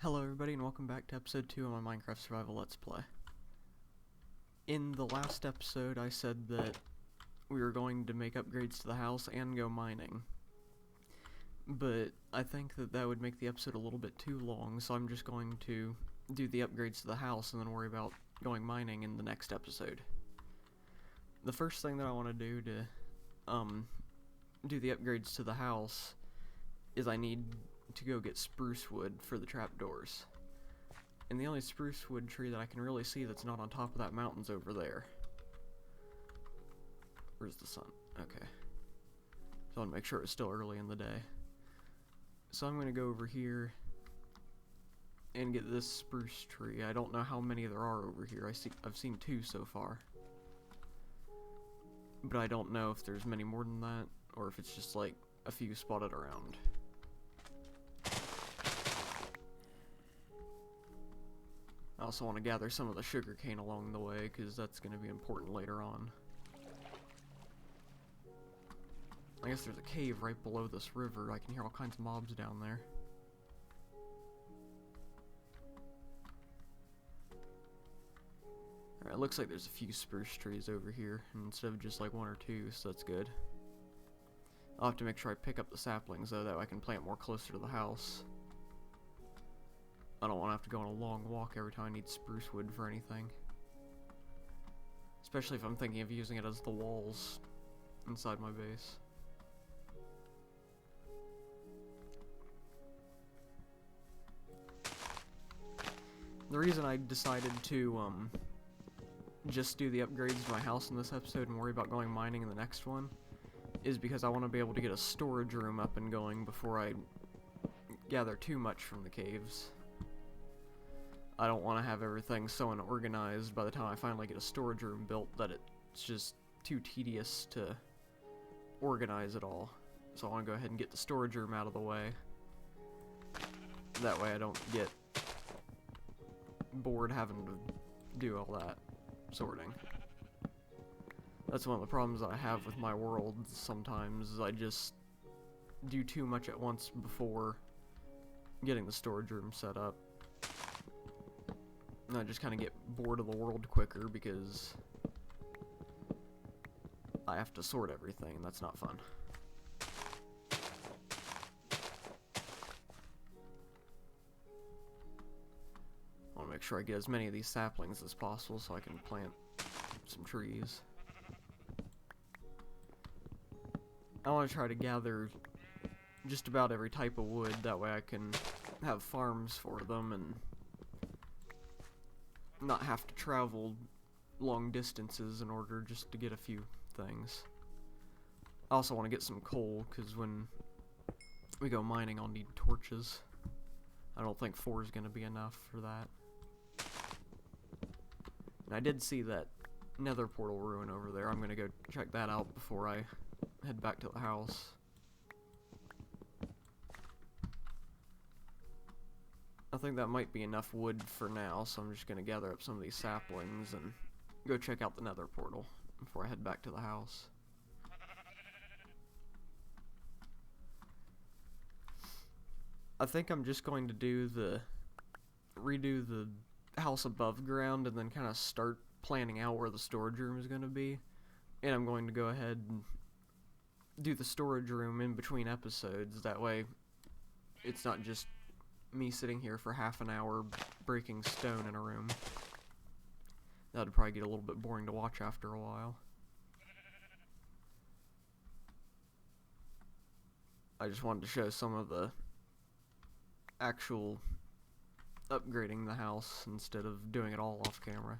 Hello everybody and welcome back to episode 2 of my Minecraft Survival Let's Play. In the last episode I said that we were going to make upgrades to the house and go mining. But I think that would make the episode a little bit too long, so I'm just going to do the upgrades to the house and then worry about going mining in the next episode. The first thing that I want to do the upgrades to the house is I need to go get spruce wood for the trapdoors. And the only spruce wood tree that I can really see that's not on top of that mountain's over there. Where's the sun? Okay. So I want to make sure it's still early in the day. So I'm going to go over here and get this spruce tree. I don't know how many there are over here. I've seen 2 so far. But I don't know if there's many more than that, or if it's just like a few spotted around. I also want to gather some of the sugar cane along the way, because that's going to be important later on. I guess there's a cave right below this river. I can hear all kinds of mobs down there. Alright, it looks like there's a few spruce trees over here, instead of just like 1 or 2, so that's good. I'll have to make sure I pick up the saplings, though, that way I can plant more closer to the house. I don't want to have to go on a long walk every time I need spruce wood for anything. Especially if I'm thinking of using it as the walls inside my base. The reason I decided to just do the upgrades to my house in this episode and worry about going mining in the next one is because I want to be able to get a storage room up and going before I gather too much from the caves. I don't want to have everything so unorganized by the time I finally get a storage room built that it's just too tedious to organize it all. So I want to go ahead and get the storage room out of the way. That way I don't get bored having to do all that sorting. That's one of the problems I have with my world sometimes, is I just do too much at once before getting the storage room set up. And I just kind of get bored of the world quicker because I have to sort everything, and that's not fun. I want to make sure I get as many of these saplings as possible so I can plant some trees. I want to try to gather just about every type of wood, that way I can have farms for them and not have to travel long distances in order just to get a few things. I also want to get some coal, because when we go mining I'll need torches. I don't think 4 is going to be enough for that. And I did see that nether portal ruin over there. I'm going to go check that out before I head back to the house. I think that might be enough wood for now, so I'm just going to gather up some of these saplings and go check out the nether portal before I head back to the house. I think I'm just going to redo the house above ground and then kind of start planning out where the storage room is going to be. And I'm going to go ahead and do the storage room in between episodes. That way it's not just me sitting here for half an hour breaking stone in a room. That'd probably get a little bit boring to watch after a while. I just wanted to show some of the actual upgrading the house instead of doing it all off camera.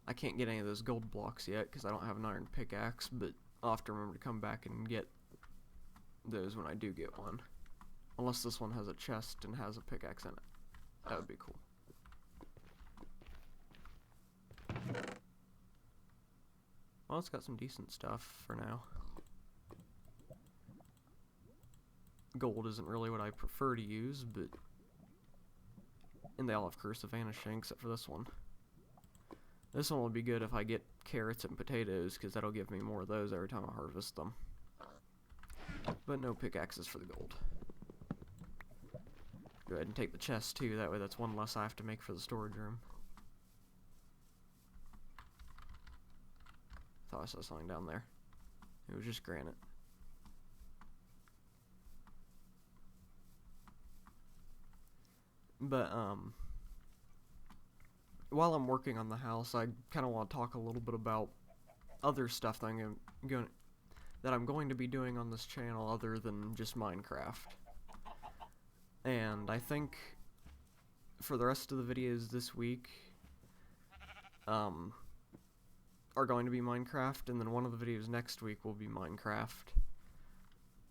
I can't get any of those gold blocks yet because I don't have an iron pickaxe, but I'll have to remember to come back and get those when I do get one. Unless this one has a chest and has a pickaxe in it. That would be cool. Well, it's got some decent stuff for now. Gold isn't really what I prefer to use, but... And they all have Curse of Vanishing, except for this one. This one will be good if I get carrots and potatoes, because that'll give me more of those every time I harvest them. But no pickaxes for the gold. Go ahead and take the chest too, that way that's one less I have to make for the storage room. Thought I saw something down there. It was just granite. But, while I'm working on the house, I kind of want to talk a little bit about other stuff that I'm going to be doing on this channel other than just Minecraft. And I think for the rest of the videos this week, are going to be Minecraft, and then one of the videos next week will be Minecraft.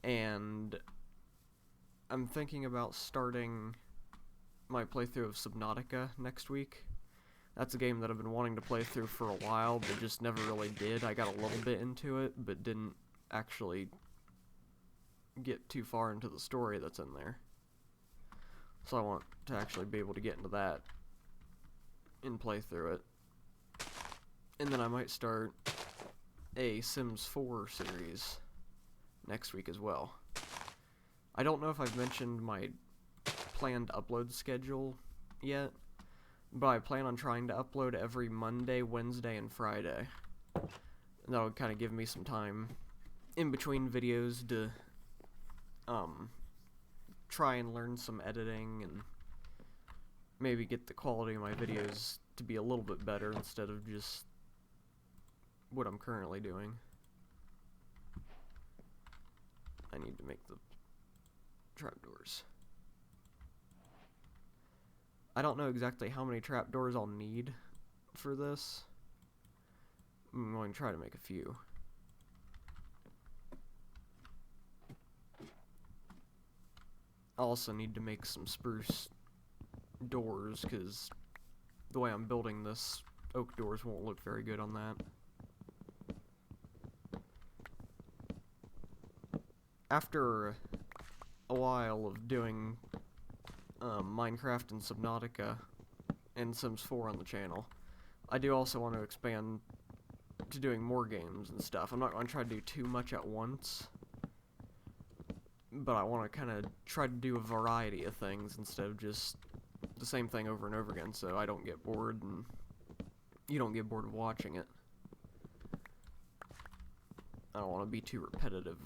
And I'm thinking about starting my playthrough of Subnautica next week. That's a game that I've been wanting to play through for a while, but just never really did. I got a little bit into it, but didn't actually get too far into the story that's in there. So I want to actually be able to get into that and play through it. And then I might start a Sims 4 series next week as well. I don't know if I've mentioned my planned upload schedule yet, but I plan on trying to upload every Monday, Wednesday, and Friday. And that'll kind of give me some time in between videos to try and learn some editing and maybe get the quality of my videos to be a little bit better instead of just what I'm currently doing. I need to make the trapdoors. I don't know exactly how many trapdoors I'll need for this. I'm going to try to make a few. I also need to make some spruce doors, because the way I'm building this, oak doors won't look very good on that. After a while of doing Minecraft and Subnautica and Sims 4 on the channel, I do also want to expand to doing more games and stuff. I'm not going to try to do too much at once, but I want to kind of try to do a variety of things instead of just the same thing over and over again, so I don't get bored and you don't get bored of watching it. I don't want to be too repetitive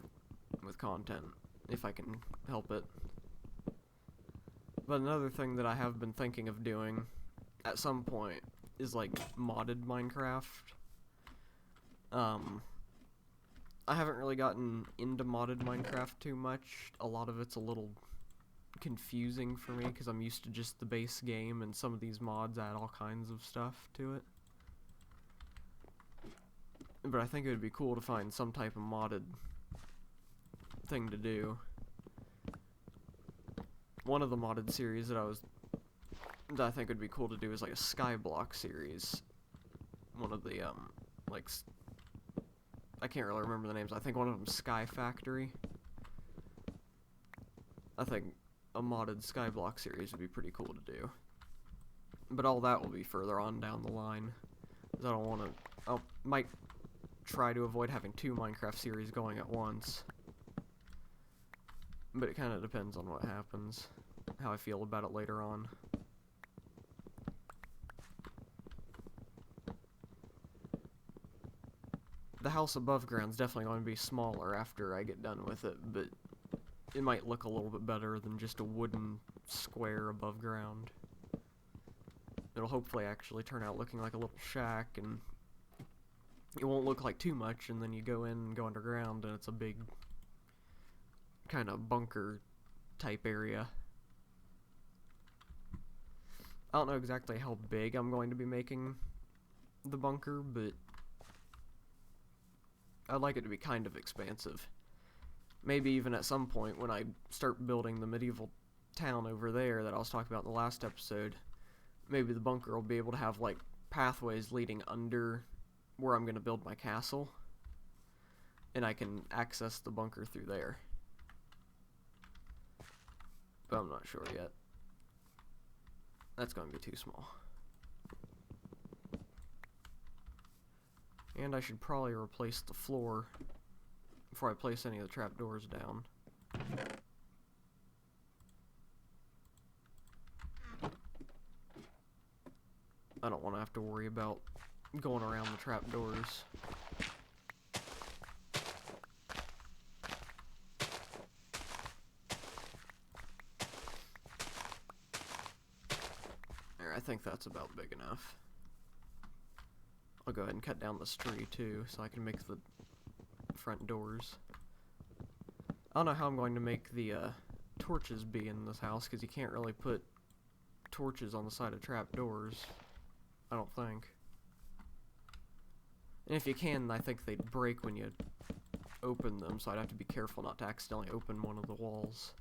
with content, if I can help it. But another thing that I have been thinking of doing at some point is like modded Minecraft. I haven't really gotten into modded Minecraft too much. A lot of it's a little confusing for me because I'm used to just the base game, and some of these mods add all kinds of stuff to it. But I think it would be cool to find some type of modded thing to do. One of the modded series that I think would be cool to do is like a Skyblock series. One of the like, I can't really remember the names. I think one of them Sky Factory. I think a modded Skyblock series would be pretty cool to do. But all that will be further on down the line, because I don't want to. I might try to avoid having two Minecraft series going at once. But it kind of depends on what happens, how I feel about it later on. The house above ground is definitely going to be smaller after I get done with it, but it might look a little bit better than just a wooden square above ground. It'll hopefully actually turn out looking like a little shack, and it won't look like too much, and then you go in and go underground and it's a big kind of bunker type area. I don't know exactly how big I'm going to be making the bunker, but I'd like it to be kind of expansive. Maybe even at some point when I start building the medieval town over there that I was talking about in the last episode, maybe the bunker will be able to have like pathways leading under where I'm going to build my castle, and I can access the bunker through there. But I'm not sure yet. That's going to be too small. And I should probably replace the floor before I place any of the trapdoors down. I don't want to have to worry about going around the trapdoors. There, I think that's about big enough. I'll go ahead and cut down this tree too, so I can make the front doors. I don't know how I'm going to make the torches be in this house, because you can't really put torches on the side of trapdoors, I don't think. And if you can, I think they'd break when you open them, so I'd have to be careful not to accidentally open one of the walls.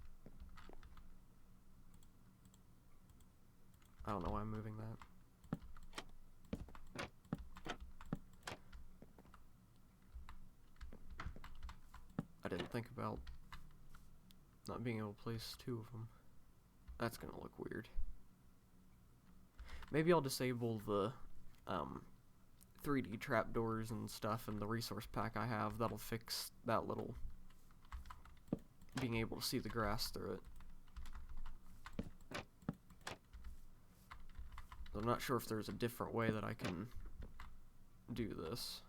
I don't know why I'm moving that. I didn't think about not being able to place two of them. That's gonna look weird. Maybe I'll disable the 3D trapdoors and stuff in the resource pack I have. That'll fix that little being able to see the grass through it. I'm not sure if there's a different way that I can do this.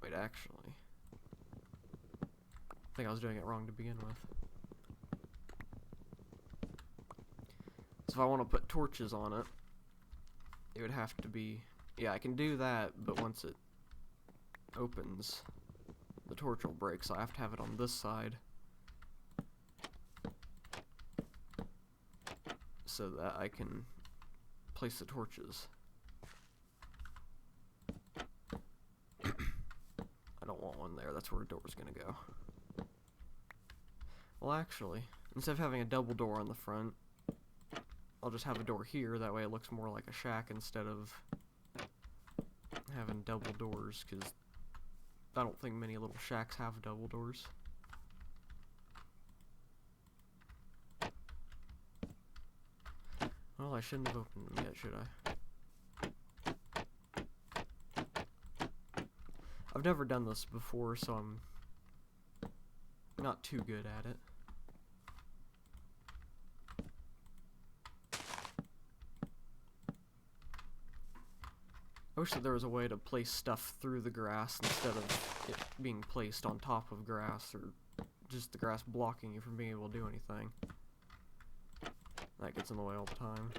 Wait, actually, I think I was doing it wrong to begin with. So if I want to put torches on it, it would have to be... Yeah, I can do that, but once it opens, the torch will break, so I have to have it on this side, so that I can place the torches. I don't want one there, that's where a door's gonna go. Well, actually, instead of having a double door on the front, I'll just have a door here, that way it looks more like a shack instead of having double doors, because I don't think many little shacks have double doors. Well, I shouldn't have opened them yet, should I? I've never done this before, so I'm not too good at it. I wish that there was a way to place stuff through the grass instead of it being placed on top of grass, or just the grass blocking you from being able to do anything. That gets in the way all the time.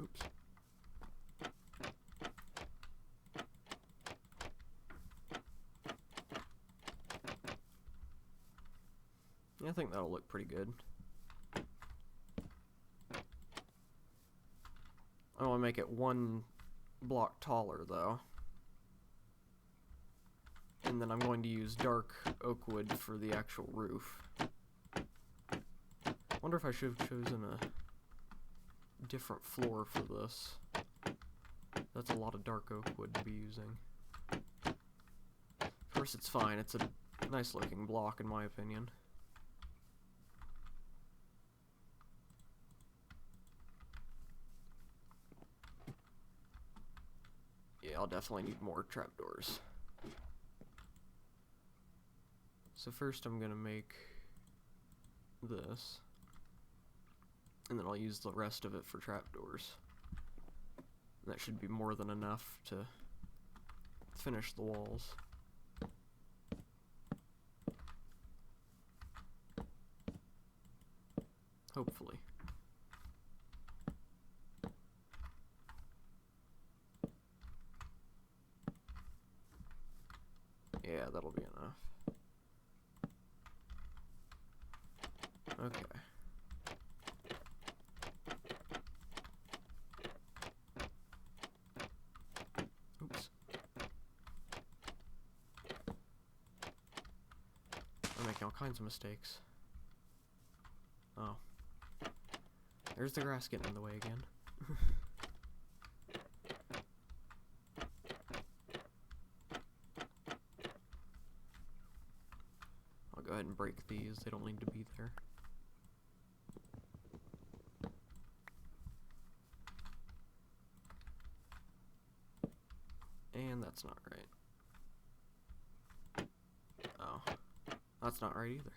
Oops. Yeah, I think that'll look pretty good. I want to make it one block taller, though. And then I'm going to use dark oak wood for the actual roof. Wonder if I should have chosen a different floor for this. That's a lot of dark oak wood to be using. First, it's fine. It's a nice looking block, in my opinion. Yeah, I'll definitely need more trapdoors. So first I'm gonna make this, and then I'll use the rest of it for trapdoors. That should be more than enough to finish the walls. Hopefully. Yeah, that'll be enough. Okay. Oops. I'm making all kinds of mistakes. Oh. There's the grass getting in the way again. I'll go ahead and break these, they don't need to be there. And that's not right. Oh, that's not right either.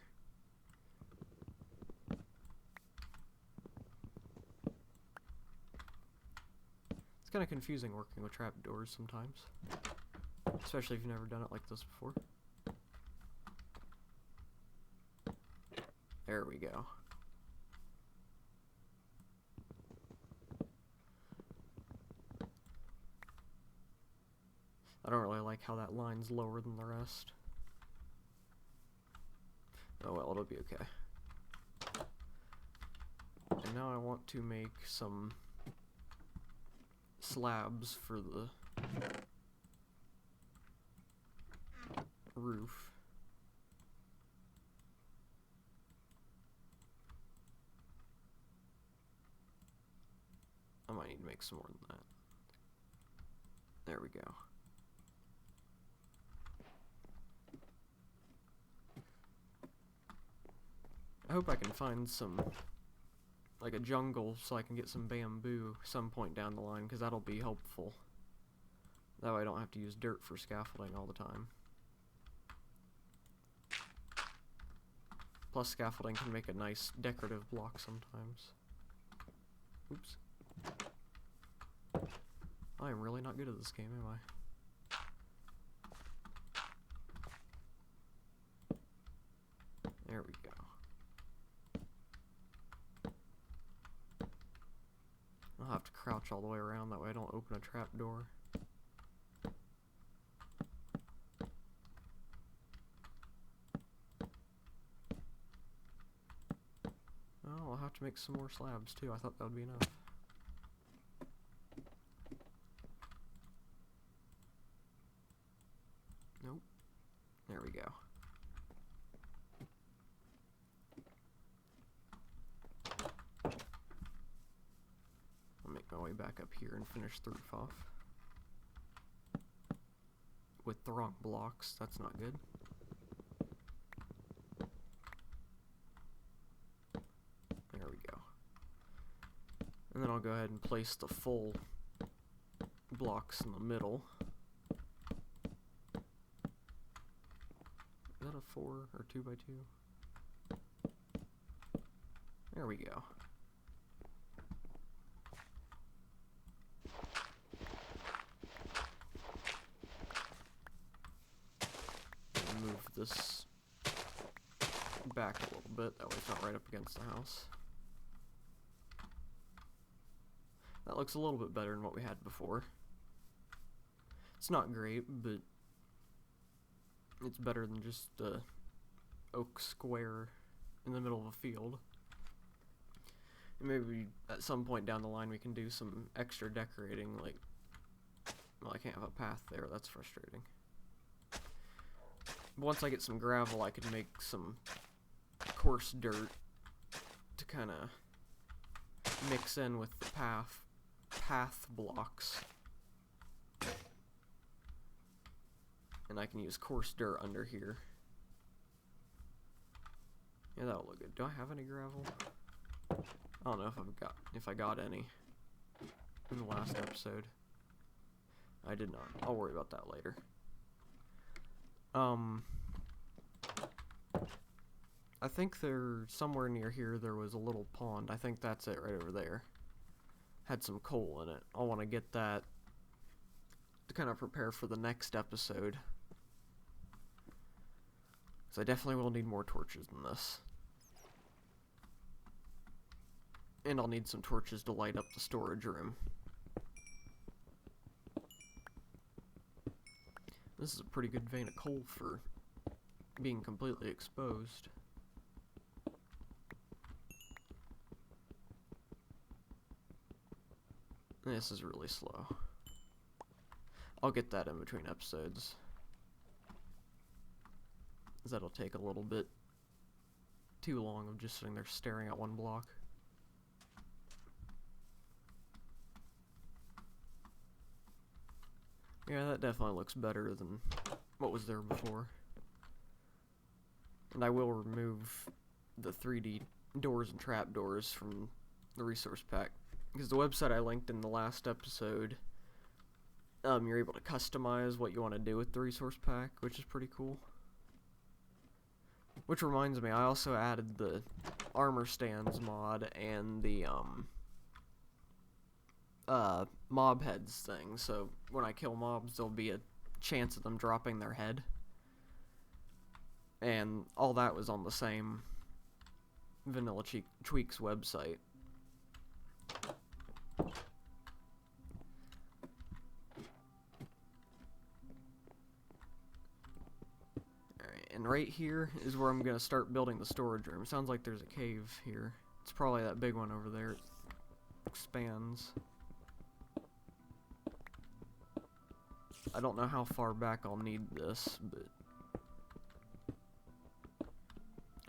It's kind of confusing working with trapdoors sometimes, especially if you've never done it like this before. There we go. I don't really like how that line's lower than the rest. Oh well, it'll be okay. And now I want to make some slabs for the roof. I might need to make some more than that. There we go. I hope I can find some, like a jungle, so I can get some bamboo some point down the line, because that'll be helpful. That way I don't have to use dirt for scaffolding all the time. Plus scaffolding can make a nice decorative block sometimes. Oops. I am really not good at this game, am I? There we go. I'll have to crouch all the way around, that way I don't open a trap door. Oh, I'll have to make some more slabs too. I thought that would be enough. Nope. There we go. I'll make my way back up here and finish the roof off. With the wrong blocks, that's not good. There we go. And then I'll go ahead and place the full blocks in the middle. Is that a 4 or 2x2? There we go. Move this back a little bit, that way it's not right up against the house. That looks a little bit better than what we had before. It's not great, but it's better than just a oak square in the middle of a field. And maybe at some point down the line we can do some extra decorating, like, well, I can't have a path there, that's frustrating. Once I get some gravel, I could make some coarse dirt to kind of mix in with the path blocks. And I can use coarse dirt under here. Yeah, that'll look good. Do I have any gravel? I don't know if I got any in the last episode. I did not. I'll worry about that later. I think somewhere near here there was a little pond. I think that's it right over there. Had some coal in it. I'll want to get that to kind of prepare for the next episode. So I definitely will need more torches than this. And I'll need some torches to light up the storage room. This is a pretty good vein of coal for being completely exposed. This is really slow. I'll get that in between episodes. That'll take a little bit too long of just sitting there staring at one block. Yeah, that definitely looks better than what was there before. And I will remove the 3D doors and trapdoors from the resource pack, because the website I linked in the last episode you're able to customize what you want to do with the resource pack, which is pretty cool. Which reminds me, I also added the armor stands mod and the mob heads thing, so when I kill mobs there'll be a chance of them dropping their head. And all that was on the same Vanilla Tweaks website. And right here is where I'm going to start building the storage room. Sounds like there's a cave here. It's probably that big one over there. It expands. I don't know how far back I'll need this, but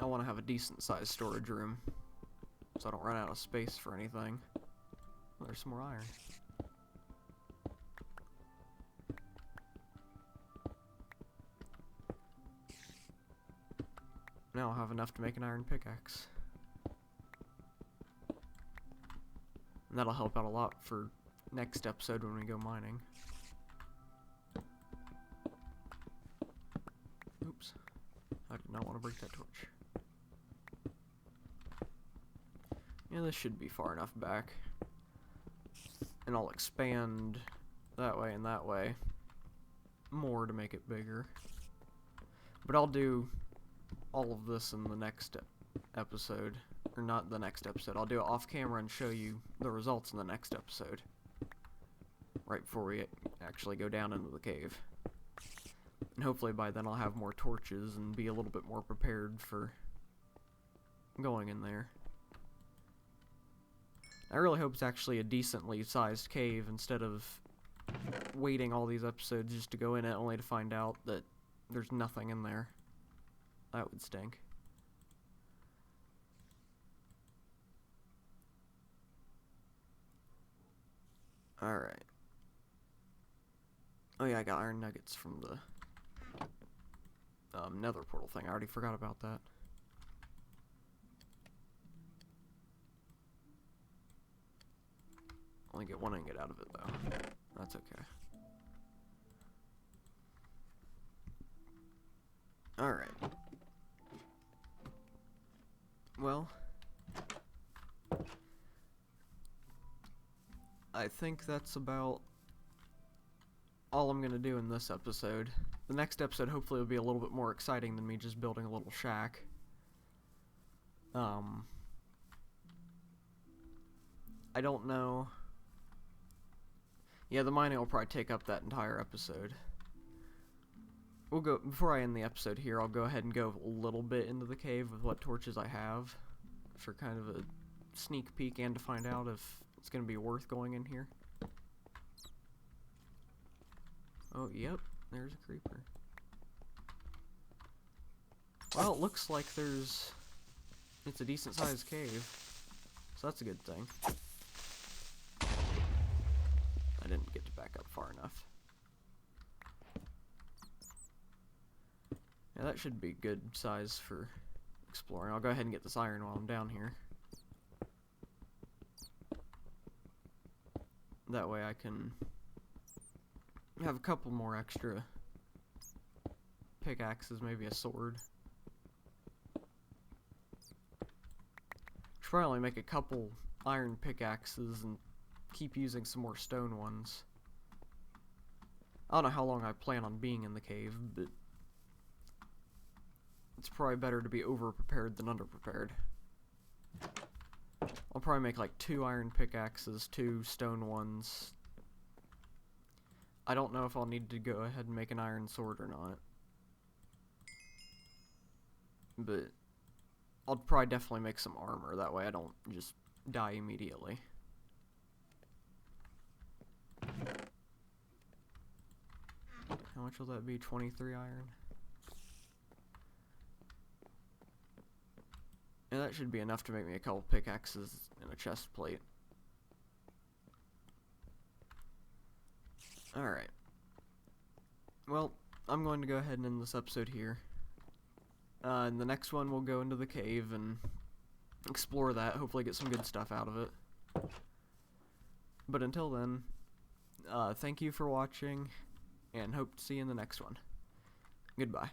I want to have a decent sized storage room so I don't run out of space for anything. Oh, there's some more iron. Now I'll have enough to make an iron pickaxe. And that'll help out a lot for next episode when we go mining. Oops. I did not want to break that torch. Yeah, this should be far enough back. And I'll expand that way and that way more to make it bigger. But I'll do all of this in the next episode, or not the next episode. I'll do it off camera and show you the results in the next episode, right before we actually go down into the cave. And hopefully by then I'll have more torches and be a little bit more prepared for going in there. I really hope it's actually a decently sized cave instead of waiting all these episodes just to go in it only to find out that there's nothing in there. That would stink. Alright. Oh yeah, I got iron nuggets from the nether portal thing. I already forgot about that. Only get one ingot out of it though. That's okay. Alright. Well, I think that's about all I'm gonna do in this episode. The next episode hopefully will be a little bit more exciting than me just building a little shack. I don't know. Yeah, the mining will probably take up that entire episode. We'll go, before I end the episode here, I'll go ahead and go a little bit into the cave with what torches I have for kind of a sneak peek and to find out if it's going to be worth going in here. Oh, yep, there's a creeper. Well, it looks like it's a decent sized cave, so that's a good thing. I didn't get to back up far enough. Yeah, that should be good size for exploring. I'll go ahead and get this iron while I'm down here. That way I can have a couple more extra pickaxes, maybe a sword. Should probably make a couple iron pickaxes and keep using some more stone ones. I don't know how long I plan on being in the cave, but it's probably better to be over-prepared than under-prepared. I'll probably make like 2 iron pickaxes, 2 stone ones. I don't know if I'll need to go ahead and make an iron sword or not. But I'll probably definitely make some armor, that way I don't just die immediately. How much will that be? 23 iron? Yeah, that should be enough to make me a couple pickaxes and a chest plate. Alright. Well, I'm going to go ahead and end this episode here. In the next one, we'll go into the cave and explore that, hopefully get some good stuff out of it. But until then, thank you for watching, and hope to see you in the next one. Goodbye.